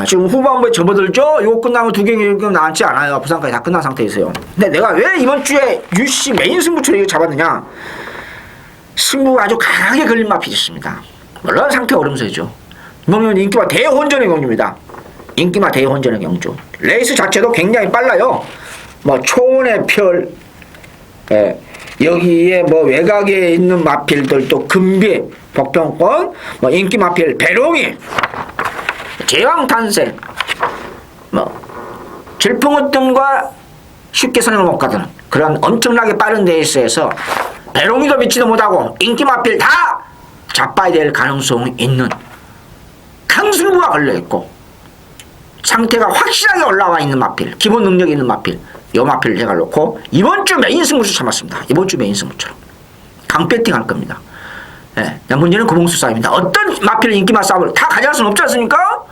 지금 후반부에 접어들죠? 이거 끝나면 두 경기 남지 않아요. 부산까지 다 끝난 상태에서요. 근데 내가 왜 이번 주에 UCC 메인 승부처를 잡았느냐? 승부가 아주 강하게 걸린 맛이 있습니다. 물론 상태 오름세죠. 이번 인기마 대혼전의 경주입니다. 인기마 대혼전의 경주. 레이스 자체도 굉장히 빨라요. 뭐 초원의 별, 여기에 뭐 외곽에 있는 마필들 또 금비, 복병권, 뭐 인기 마필 배롱이, 제왕탄생, 뭐 질풍우등과 쉽게 선행을 못 가는 그런 엄청나게 빠른 레이스에서 배롱이도 믿지도 못하고 인기 마필 다 자빠야 될 가능성이 있는 강승부가 걸려있고 상태가 확실하게 올라와 있는 마필, 기본 능력이 있는 마필, 요 마필을 제가 놓고 이번 주 메인 승부처 참았습니다. 이번 주 메인 승부처럼 강배팅 할 겁니다. 문제는 구봉수 싸움입니다. 어떤 마필 인기마 싸움을 다 가져갈 수는 없지 않습니까?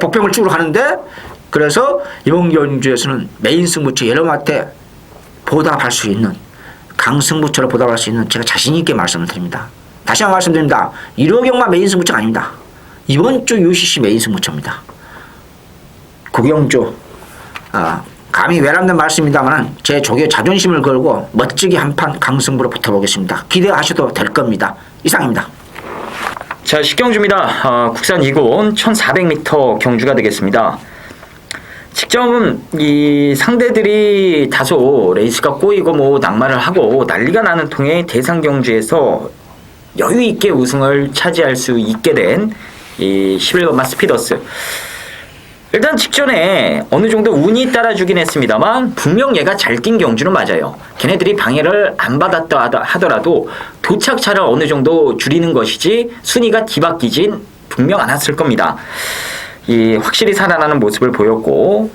복병을 쭉으로 가는데 그래서 이번 경주에서는 메인 승부처 여러분한테 보답할 수 있는 강승부처로 보답할 수 있는 제가 자신있게 말씀을 드립니다. 다시 한번 말씀드립니다. 1호 경마 메인 승부처가 아닙니다. 이번 주 UCC 메인 승부처입니다. 구경주 감히 외람된 말씀입니다만 제 조교의 자존심을 걸고 멋지게 한판 강승부로 붙어보겠습니다. 기대하셔도 될 겁니다. 이상입니다. 자, 10경주입니다. 국산 2군 1400m 경주가 되겠습니다. 직접 이 상대들이 다소 레이스가 꼬이고 뭐 낙마를 하고 난리가 나는 통에 대상 경주에서 여유 있게 우승을 차지할 수 있게 된 이 11번마 스피더스. 일단 직전에 어느 정도 운이 따라주긴 했습니다만 분명 얘가 잘 뛴 경주는 맞아요. 걔네들이 방해를 안 받았다 하더라도 도착차를 어느 정도 줄이는 것이지 순위가 뒤바뀌진 분명 않았을 겁니다. 이 확실히 살아나는 모습을 보였고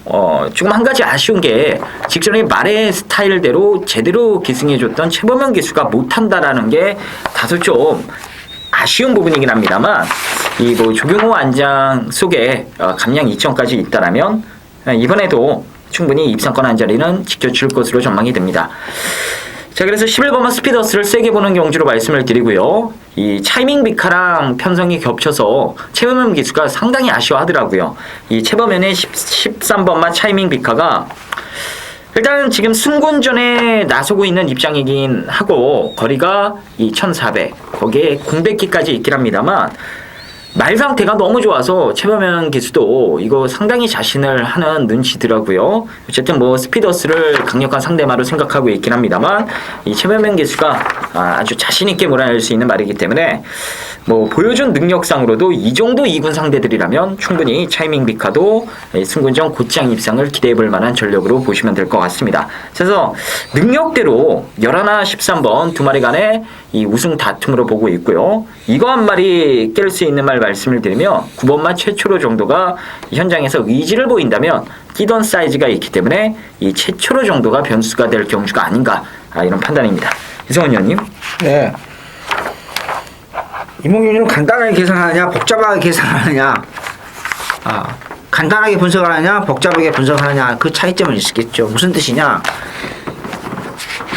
조금 한 가지 아쉬운 게 직전에 말의 스타일대로 제대로 기승해줬던 최범현 기수가 못한다라는 게 다소 좀 아쉬운 부분이긴 합니다만 이 뭐 조경호 안장 속에 감량 2점까지 있다라면 이번에도 충분히 입상권 한 자리는 지켜줄 것으로 전망이 됩니다. 자, 그래서 11번마 스피더스를 세게 보는 경주로 말씀을 드리고요. 이 차이밍 비카랑 편성이 겹쳐서 최범현 기수가 상당히 아쉬워하더라고요. 이 최범현의 13번마 차이밍 비카가 일단 지금 승군전에 나서고 있는 입장이긴 하고 거리가 이 1400 거기에 공백기까지 있긴 합니다만 말 상태가 너무 좋아서 최범현 기수도 이거 상당히 자신을 하는 눈치더라고요. 어쨌든 뭐 스피더스를 강력한 상대마로 생각하고 있긴 합니다만 이 최범현 기수가 아주 자신 있게 몰아낼 수 있는 말이기 때문에 뭐 보여준 능력상으로도 이 정도 2군 상대들이라면 충분히 차이밍 비카도 승군전 곧장 입상을 기대해볼 만한 전력으로 보시면 될 것 같습니다. 그래서 능력대로 11, 13번 두 마리 간의 이 우승 다툼으로 보고 있고요. 이거 한 마리 깰 수 있는 말 말씀을 드리면 9번마 최초로 정도가 현장에서 의지를 보인다면 뛰던 사이즈가 있기 때문에 이 최초로 정도가 변수가 될 경주가 아닌가 이런 판단입니다. 이성원 의원님. 네. 이몽규는 간단하게 계산하느냐 복잡하게 계산하느냐 간단하게 분석하느냐 복잡하게 분석하느냐 그 차이점은 있겠죠. 무슨 뜻이냐,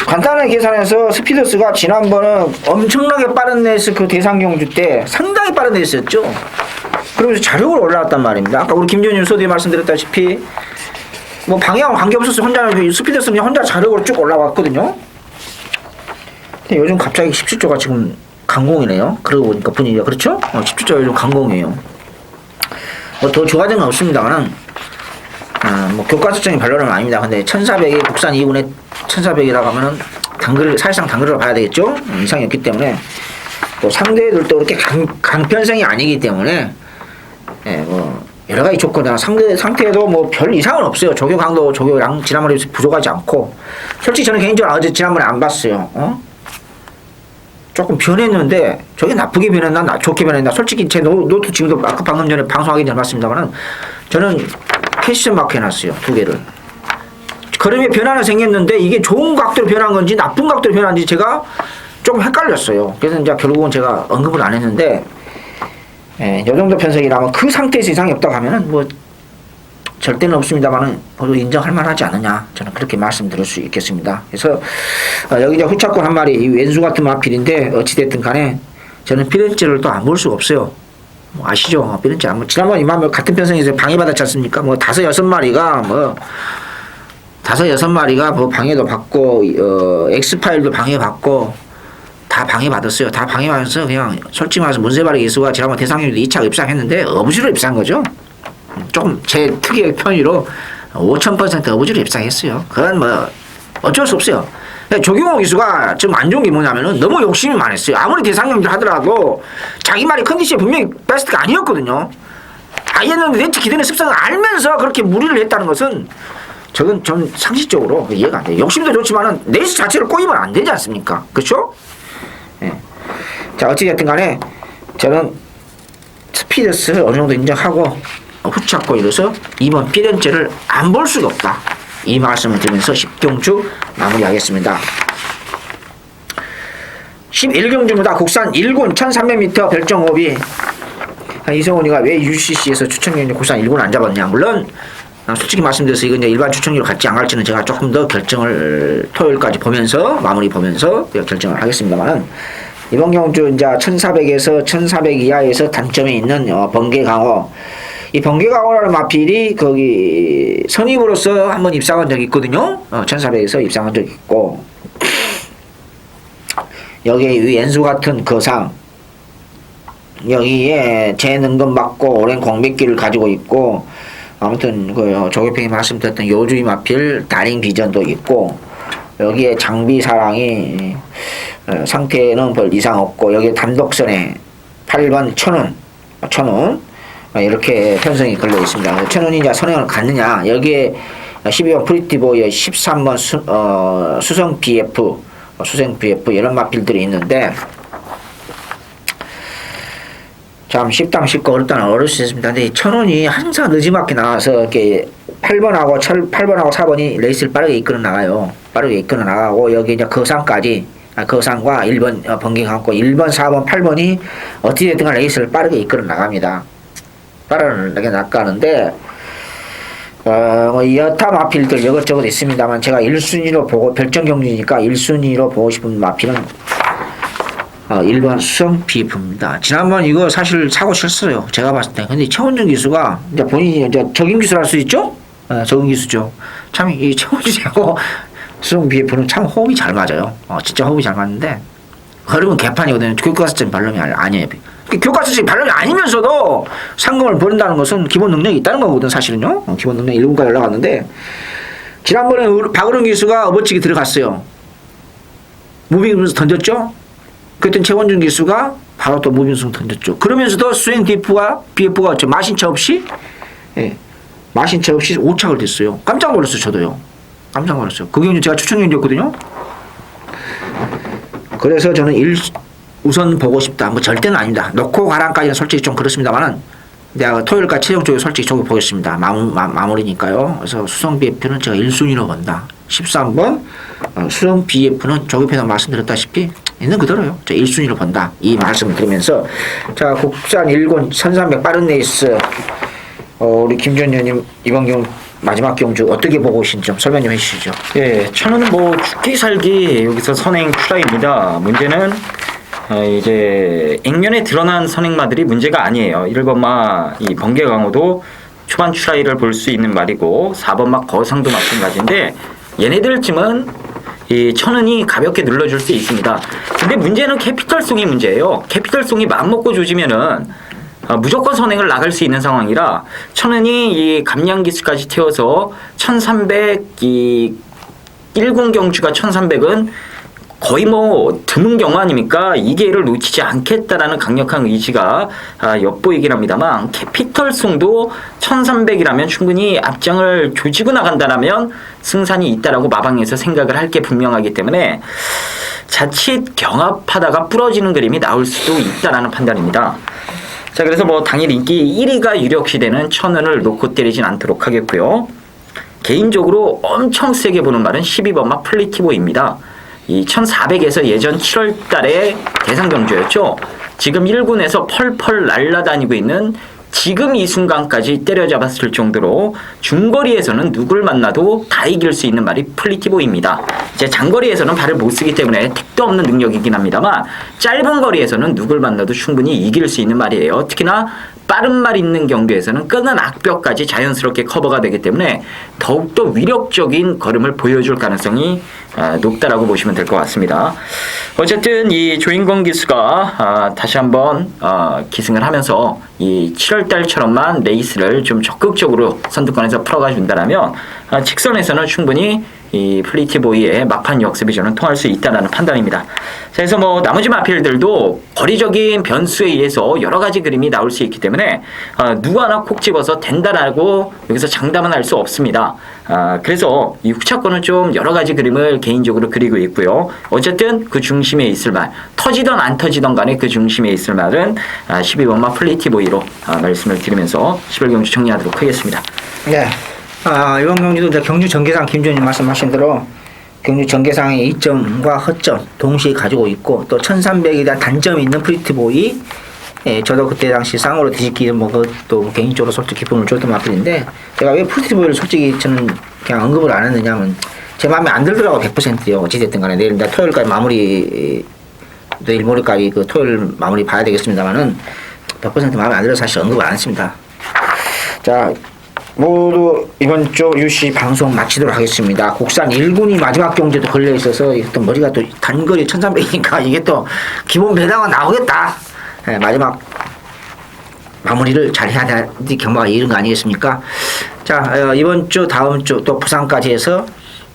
간단하게 계산해서 스피더스가 지난번은 엄청나게 빠른 레이스 그 대상경주 때 상당히 빠른 레이스였죠. 그러면서 자력으로 올라왔단 말입니다. 아까 우리 김지훈님 소디에 말씀드렸다시피 뭐 방향 관계없어서 혼자 스피더스는 혼자 자력으로 쭉 올라왔거든요. 근데 요즘 갑자기 17조가 지금 강공이네요. 그러고 보니까 분위기가 그렇죠? 17조가 요즘 강공이에요. 뭐 더 좋아진 건 없습니다만은 뭐 교과서적인 반론은 아닙니다. 근데 1400이 국산 2분의 1400이라고 하면은 사실상 단글을 봐야 되겠죠? 이상이 없기 때문에 또 상대들도 그렇게 강편성이 아니기 때문에 뭐 여러 가지 조건이나 상태에도 뭐 별 이상은 없어요. 조교 강도 조교랑 지난번에 부족하지 않고, 솔직히 저는 개인적으로 어제 지난번에 안 봤어요. 조금 변했는데 저게 나쁘게 변했나 좋게 변했나, 솔직히 제 노트 지금도 아까 방금 전에 방송하기 전에 봤습니다만은 저는 캐시션 마크 해놨어요. 2개를. 걸음에 변화는 생겼는데 이게 좋은 각도로 변한 건지 나쁜 각도로 변한지 제가 조금 헷갈렸어요. 그래서 이제 결국은 제가 언급을 안 했는데, 이 정도 편성이라면 그 상태에서 이상이 없다고 하면은 뭐 절대는 없습니다만은 모두 인정할 만하지 않느냐, 저는 그렇게 말씀드릴 수 있겠습니다. 그래서 여기 이제 후차권 한 마리, 이 왼수 같은 마필인데 어찌됐든 간에 저는 피렌체를 또 안 볼 수가 없어요. 뭐 아시죠? 피렌체 안 볼. 지난번 이만 같은 편성에서 방해받았지 않습니까? 뭐 5-6마리가 뭐 방해도 받고 엑스파일도 방해받고 다 방해받았어요. 다 방해받아서 그냥 솔직히 말해서 문세발의 기수가 지난번 대상경주 2차가 입상했는데 어부지로 입상한 거죠. 조금 제 특유의 편의로 5000% 어부지로 입상했어요. 그건 뭐 어쩔 수 없어요. 조경호 기수가 지금 안 좋은 게 뭐냐면은 너무 욕심이 많았어요. 아무리 대상경주 하더라도 자기 말이 컨디션이 분명히 베스트가 아니었거든요. 했는데 네트 기존의 습성을 알면서 그렇게 무리를 했다는 것은 전 상식적으로 이해가 안 돼요. 욕심도 좋지만은 레이스 자체를 꼬이면 안 되지 않습니까? 그렇죠? 자, 어찌됐든 간에 저는 스피더스를 어느 정도 인정하고 후차고 이래서 이번 피렌체를 안 볼 수가 없다, 이 말씀을 드리면서 10경주 마무리하겠습니다. 11경주입니다. 국산 1군 1300m 별정호비. 이성훈이가 왜 UCC에서 추천경주 국산 1군 안 잡았냐. 물론 솔직히 말씀드려서 이건 이제 일반 추천기로 갈지 안 갈지는 제가 조금 더 결정을 토요일까지 보면서 마무리 보면서 결정을 하겠습니다만은, 이번 경주 이제 1400에서 1400 이하에서 단점이 있는 번개 강호. 이 번개 강호라는 마필이 거기 선입으로서 한번 입상한 적이 있거든요. 1400에서 입상한 적이 있고, 여기에 이 연수 같은 거상, 여기에 재능금 받고 오랜 공백기를 가지고 있고, 아무튼 그 조교평이 말씀드렸던 요주의 마필 다링 비전도 있고, 여기에 장비 사랑이 상태는 별 이상 없고, 여기에 단독선에 8번 천운 이렇게 편성이 걸려 있습니다. 천운이 이제 선행을 갔느냐, 여기에 12번 프리티보이 13번 수성 BF 이런 마필들이 있는데 참 쉽다면 쉽고 어렵다면 어려울 수 있습니다. 근데 천운이 항상 늦지막히 나와서 이렇게 8번하고 4번이 레이스를 빠르게 이끌어 나가요. 빠르게 이끌어 나가고, 여기 이제 거상까지, 거상과 1번 번개 갖고 1번, 4번, 8번이 어찌됐든 레이스를 빠르게 이끌어 나갑니다. 빠르게 나가는데 여타 마필들 이것저것 있습니다만, 제가 1순위로 보고, 별정경주니까 1순위로 보고 싶은 마필은 1번 수성 BF입니다. 지난번 이거 사실 사고 싫었어요, 제가 봤을 때. 근데 최원준 기수가 이제 본인이 이제 적임 기수를 할 수 있죠? 적임 기수죠. 참 이 최원준하고 수성 BF는 참 호흡이 잘 맞아요. 진짜 호흡이 잘 맞는데, 그러면 개판이거든요. 교과서적인 반론이 아니에요. 교과서적인 반론이 아니면서도 상금을 버린다는 것은 기본 능력이 있다는 거거든, 사실은요. 기본 능력 1군까지 올라갔는데, 지난번에 박은웅 기수가 업어치기 들어갔어요. 무빙하면서 던졌죠? 그랬더니 최원준 기수가 바로 또 무빙승 던졌죠. 그러면서도 수행 BF가 마신차 없이 마신차 없이 5착을 됐어요. 깜짝 놀랐어요. 저도요. 깜짝 놀랐어요. 그 경주 제가 추천경주였거든요. 그래서 저는 우선 보고 싶다. 뭐 절대는 아닙니다. 놓고 가란까지는 솔직히 좀 그렇습니다만은, 내가 토요일까지 최종적으로 솔직히 저기 보겠습니다. 마무리니까요. 그래서 수성 BF는 제가 1순위로 본다. 13번 수성 BF는 조급해서 말씀드렸다시피 있는 그대로요. 저 1순위로 본다, 이 말씀을 드리면서, 자, 국산 1군 1300 빠른 레이스 우리 김주현 의원님 이번 경우 마지막 경주 어떻게 보고 계신지 좀 설명 좀 해주시죠. 예, 천은은 뭐 죽기 살기 여기서 선행 출하입니다. 문제는 이제 액면에 드러난 선행마들이 문제가 아니에요. 1번마 이 번개 강호도 초반 출하이를 볼 수 있는 말이고 4번마 거상도 마찬가지인데 얘네들쯤은 이 천은이 가볍게 눌러줄 수 있습니다. 근데 문제는 캐피털송이 문제예요. 캐피털송이 마음먹고 조지면은 무조건 선행을 나갈 수 있는 상황이라 천은이 이 감량기수까지 태워서 1300 이 1군 경주가 1300은 거의 뭐 드문 경우 아닙니까? 이 기회를 놓치지 않겠다라는 강력한 의지가 엿보이긴 합니다만 캐피털송도 1300이라면 충분히 앞장을 조지고 나간다라면 승산이 있다라고 마방에서 생각을 할 게 분명하기 때문에 자칫 경합하다가 부러지는 그림이 나올 수도 있다라는 판단입니다. 자, 그래서 뭐 당일 인기 1위가 유력시 되는 천은을 놓고 때리진 않도록 하겠고요. 개인적으로 엄청 세게 보는 말은 12번마 플리티보입니다. 이 1400에서 예전 7월 달에 대상 경주였죠. 지금 1군에서 펄펄 날아다니고 있는 지금 이 순간까지 때려잡았을 정도로 중거리에서는 누굴 만나도 다 이길 수 있는 말이 플리티보입니다. 이제 장거리에서는 발을 못 쓰기 때문에 택도 없는 능력이긴 합니다만 짧은 거리에서는 누굴 만나도 충분히 이길 수 있는 말이에요. 특히나 빠른 말 있는 경기에서는 끄는 악벽까지 자연스럽게 커버가 되기 때문에 더욱더 위력적인 걸음을 보여줄 가능성이 높다라고 보시면 될 것 같습니다. 어쨌든 이 조인권 기수가 다시 한번 기승을 하면서 이 7월달처럼만 레이스를 좀 적극적으로 선두권에서 풀어가 준다라면 직선에서는 충분히 이 플리티보이의 막판 역습이 저는 통할 수 있다라는 판단입니다. 그래서 뭐 나머지 마필들도 거리적인 변수에 의해서 여러 가지 그림이 나올 수 있기 때문에 누구 하나 콕 집어서 된다라고 여기서 장담은 할 수 없습니다. 그래서 이 후차권은 좀 여러 가지 그림을 개인적으로 그리고 있고요. 어쨌든 그 중심에 있을 말, 터지던 안 터지던 간에 그 중심에 있을 말은 12번마 플리티보이로 말씀을 드리면서 11경주 정리하도록 하겠습니다. 네. 이번 경주도 이제 경주 전개상 김주현님 말씀하신 대로 경주 전개상의 이점과 허점 동시에 가지고 있고 또 1300에 대한 단점이 있는 프리티보이. 저도 그때 당시 쌍으로 뒤집기 뭐 그것도 개인적으로 솔직히 기쁨을 줬던 마필인데 제가 왜 프리티보이를 솔직히 저는 그냥 언급을 안 했느냐면 제 마음에 안 들더라고 100%요. 어찌됐든 간에 내일 토요일까지 마무리 내일 모레까지 그 토요일 마무리 봐야 되겠습니다만은 100% 마음에 안 들어서 사실 언급을 안 했습니다. 자, 모두 이번 주 UC 방송 마치도록 하겠습니다. 국산 1군이 마지막 경주도 걸려 있어서 또 머리가 또 단거리 1300이니까 이게 또 기본 배당은 나오겠다. 네, 마지막 마무리를 잘 해야 되는데 경마가 이런 거 아니겠습니까? 자, 이번 주 다음 주 또 부산까지 해서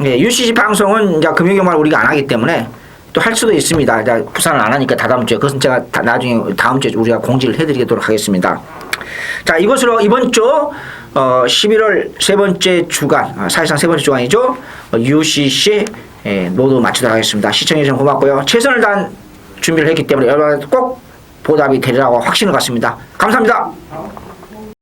UCC 방송은 이제 금요경마를 우리가 안 하기 때문에 또 할 수도 있습니다. 이제 부산을 안 하니까 다다음 주에 그것은 제가 나중에 다음 주에 우리가 공지를 해드리도록 하겠습니다. 자, 이것으로 이번 주 11월 세 번째 주간, 사실상 세 번째 주간이죠. UCC 모두 마치도록 하겠습니다. 시청해주셔서 고맙고요. 최선을 다한 준비를 했기 때문에 여러분 꼭 보답이 되리라고 확신을 갖습니다. 감사합니다.